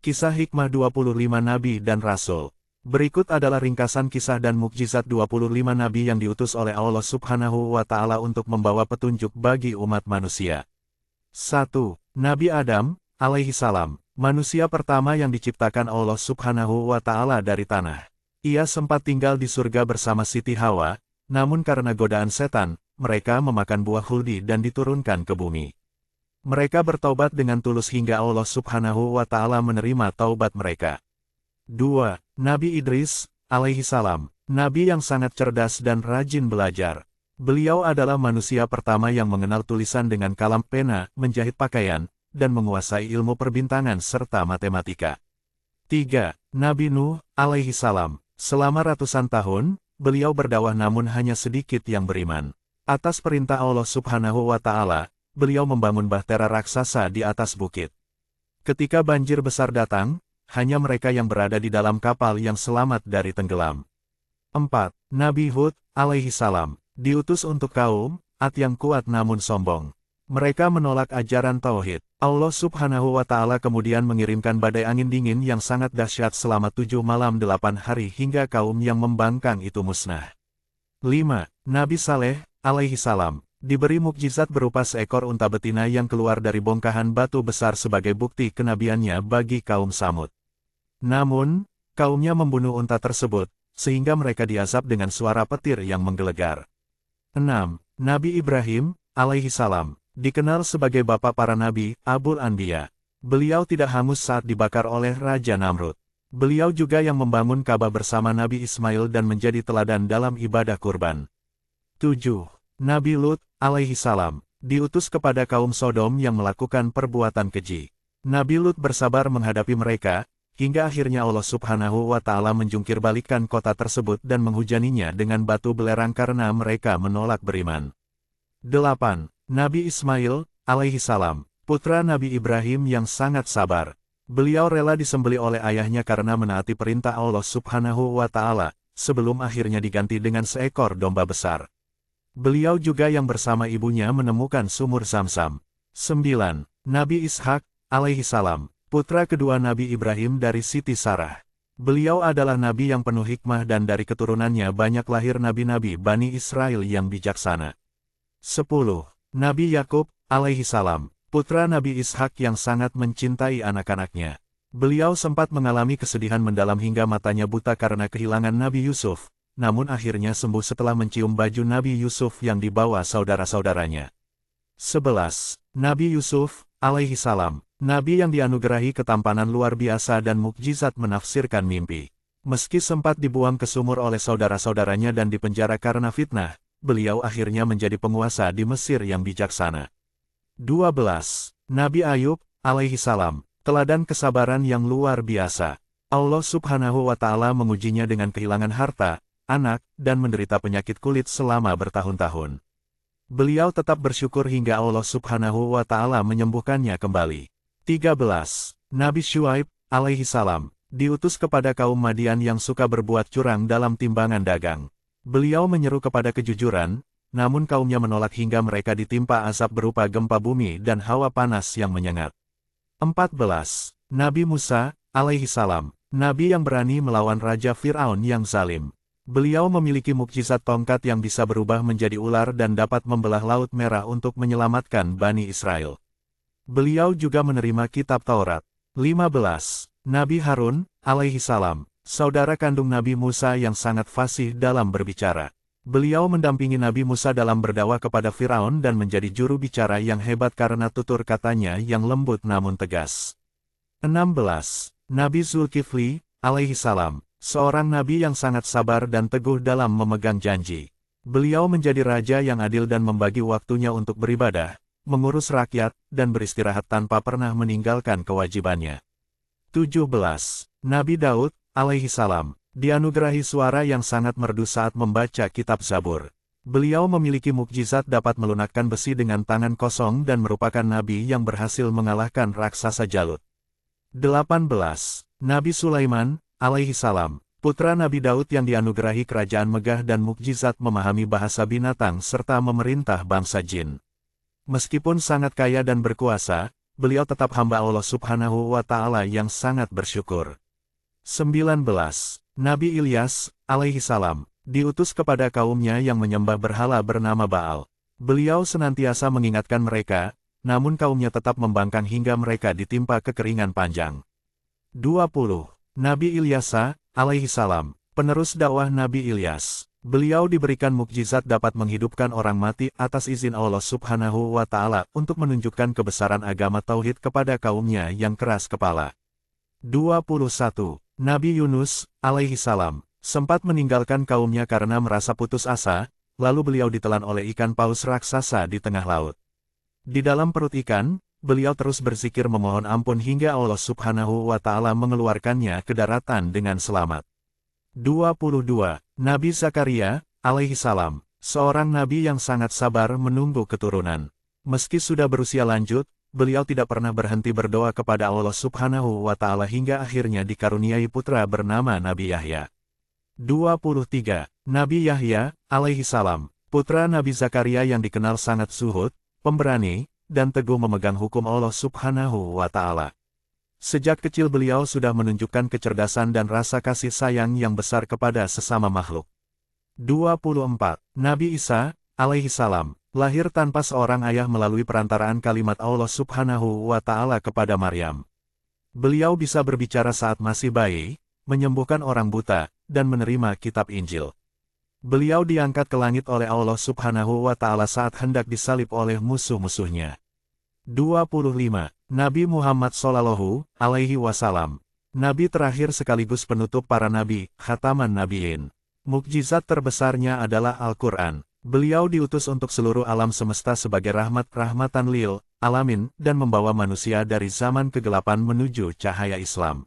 Kisah Hikmah 25 Nabi dan Rasul. Berikut adalah ringkasan kisah dan mukjizat 25 nabi yang diutus oleh Allah Subhanahu wa Ta'ala untuk membawa petunjuk bagi umat manusia. 1. Nabi Adam, alaihi salam, manusia pertama yang diciptakan Allah Subhanahu wa Ta'ala dari tanah. Ia sempat tinggal di surga bersama Siti Hawa, namun karena godaan setan, mereka memakan buah khuldi dan diturunkan ke bumi. Mereka bertaubat dengan tulus hingga Allah Subhanahu wa Ta'ala menerima taubat mereka. 2. Nabi Idris, alaihi salam, nabi yang sangat cerdas dan rajin belajar. Beliau adalah manusia pertama yang mengenal tulisan dengan kalam pena, menjahit pakaian, dan menguasai ilmu perbintangan serta matematika. 3. Nabi Nuh, alaihi salam, selama ratusan tahun, beliau berdakwah namun hanya sedikit yang beriman. Atas perintah Allah Subhanahu wa Ta'ala, beliau membangun bahtera raksasa di atas bukit. Ketika banjir besar datang, hanya mereka yang berada di dalam kapal yang selamat dari tenggelam. 4. Nabi Hud, alaihi salam, diutus untuk kaum Ad yang kuat namun sombong. Mereka menolak ajaran tauhid. Allah Subhanahu wa Ta'ala kemudian mengirimkan badai angin dingin yang sangat dahsyat selama 7 malam 8 hari hingga kaum yang membangkang itu musnah. 5. Nabi Saleh, alaihi salam, diberi mukjizat berupa seekor unta betina yang keluar dari bongkahan batu besar sebagai bukti kenabiannya bagi kaum Samud. Namun, kaumnya membunuh unta tersebut, sehingga mereka diazab dengan suara petir yang menggelegar. 6. Nabi Ibrahim, alaihi salam, dikenal sebagai bapak para nabi, Abul Anbiya. Beliau tidak hangus saat dibakar oleh Raja Namrud. Beliau juga yang membangun Ka'bah bersama Nabi Ismail dan menjadi teladan dalam ibadah kurban. 7. Nabi Lut, alaihi salam, diutus kepada kaum Sodom yang melakukan perbuatan keji. Nabi Lut bersabar menghadapi mereka, hingga akhirnya Allah Subhanahu wa Ta'ala menjungkir balikkan kota tersebut dan menghujaninya dengan batu belerang karena mereka menolak beriman. 8. Nabi Ismail, alaihi salam, putra Nabi Ibrahim yang sangat sabar. Beliau rela disembelih oleh ayahnya karena menaati perintah Allah Subhanahu wa Ta'ala, sebelum akhirnya diganti dengan seekor domba besar. Beliau juga yang bersama ibunya menemukan sumur Zamzam. 9. Nabi Ishak, alaihi salam, putra kedua Nabi Ibrahim dari Siti Sarah. Beliau adalah nabi yang penuh hikmah dan dari keturunannya banyak lahir nabi-nabi Bani Israel yang bijaksana. 10. Nabi Yakub, alaihi salam, putra Nabi Ishak yang sangat mencintai anak-anaknya. Beliau sempat mengalami kesedihan mendalam hingga matanya buta karena kehilangan Nabi Yusuf, namun akhirnya sembuh setelah mencium baju Nabi Yusuf yang dibawa saudara-saudaranya. 11. Nabi Yusuf, alaihi salam, nabi yang dianugerahi ketampanan luar biasa dan mukjizat menafsirkan mimpi. Meski sempat dibuang ke sumur oleh saudara-saudaranya dan dipenjara karena fitnah, beliau akhirnya menjadi penguasa di Mesir yang bijaksana. 12. Nabi Ayub, alaihi salam, teladan kesabaran yang luar biasa. Allah Subhanahu wa Ta'ala mengujinya dengan kehilangan harta, anak, dan menderita penyakit kulit selama bertahun-tahun. Beliau tetap bersyukur hingga Allah Subhanahu wa Ta'ala menyembuhkannya kembali. 13. Nabi Syuaib, alaihi salam, diutus kepada kaum Madian yang suka berbuat curang dalam timbangan dagang. Beliau menyeru kepada kejujuran, namun kaumnya menolak hingga mereka ditimpa azab berupa gempa bumi dan hawa panas yang menyengat. 14. Nabi Musa, alaihi salam, nabi yang berani melawan Raja Fir'aun yang zalim. Beliau memiliki mukjizat tongkat yang bisa berubah menjadi ular dan dapat membelah Laut Merah untuk menyelamatkan Bani Israel. Beliau juga menerima kitab Taurat. 15. Nabi Harun, alaihi salam, saudara kandung Nabi Musa yang sangat fasih dalam berbicara. Beliau mendampingi Nabi Musa dalam berdakwah kepada Firaun dan menjadi juru bicara yang hebat karena tutur katanya yang lembut namun tegas. 16. Nabi Zulkifli, alaihi salam, seorang nabi yang sangat sabar dan teguh dalam memegang janji. Beliau menjadi raja yang adil dan membagi waktunya untuk beribadah, mengurus rakyat, dan beristirahat tanpa pernah meninggalkan kewajibannya. 17. Nabi Daud, alaihi salam, dianugerahi suara yang sangat merdu saat membaca kitab Zabur. Beliau memiliki mukjizat dapat melunakkan besi dengan tangan kosong dan merupakan nabi yang berhasil mengalahkan raksasa Jalut. 18. Nabi Sulaiman, alaihi salam, putra Nabi Daud yang dianugerahi kerajaan megah dan mukjizat memahami bahasa binatang serta memerintah bangsa jin. Meskipun sangat kaya dan berkuasa, beliau tetap hamba Allah Subhanahu wa Ta'ala yang sangat bersyukur. 19. Nabi Ilyas, alaihi salam, diutus kepada kaumnya yang menyembah berhala bernama Baal. Beliau senantiasa mengingatkan mereka, namun kaumnya tetap membangkang hingga mereka ditimpa kekeringan panjang. 20. Nabi Ilyasa, alaihi salam, penerus dakwah Nabi Ilyas. Beliau diberikan mukjizat dapat menghidupkan orang mati atas izin Allah Subhanahu wa Ta'ala untuk menunjukkan kebesaran agama Tauhid kepada kaumnya yang keras kepala. 21. Nabi Yunus, alaihi salam, sempat meninggalkan kaumnya karena merasa putus asa, lalu beliau ditelan oleh ikan paus raksasa di tengah laut. Di dalam perut ikan, beliau terus berzikir memohon ampun hingga Allah Subhanahu wa Ta'ala mengeluarkannya ke daratan dengan selamat. 22. Nabi Zakaria, alaihi salam, seorang nabi yang sangat sabar menunggu keturunan. Meski sudah berusia lanjut, beliau tidak pernah berhenti berdoa kepada Allah Subhanahu wa Ta'ala hingga akhirnya dikaruniai putra bernama Nabi Yahya. 23. Nabi Yahya, alaihi salam, putra Nabi Zakaria yang dikenal sangat zuhud, pemberani, dan teguh memegang hukum Allah Subhanahu wa Ta'ala. Sejak kecil beliau sudah menunjukkan kecerdasan dan rasa kasih sayang yang besar kepada sesama makhluk. 24. Nabi Isa, alaihi salam, lahir tanpa seorang ayah melalui perantaraan kalimat Allah Subhanahu wa Ta'ala kepada Maryam. Beliau bisa berbicara saat masih bayi, menyembuhkan orang buta, dan menerima kitab Injil. Beliau diangkat ke langit oleh Allah Subhanahu wa Ta'ala saat hendak disalib oleh musuh-musuhnya. 25. Nabi Muhammad Shallallahu alaihi wasallam, nabi terakhir sekaligus penutup para nabi, khataman nabiin. Mukjizat terbesarnya adalah Al-Quran. Beliau diutus untuk seluruh alam semesta sebagai rahmatan lil alamin dan membawa manusia dari zaman kegelapan menuju cahaya Islam.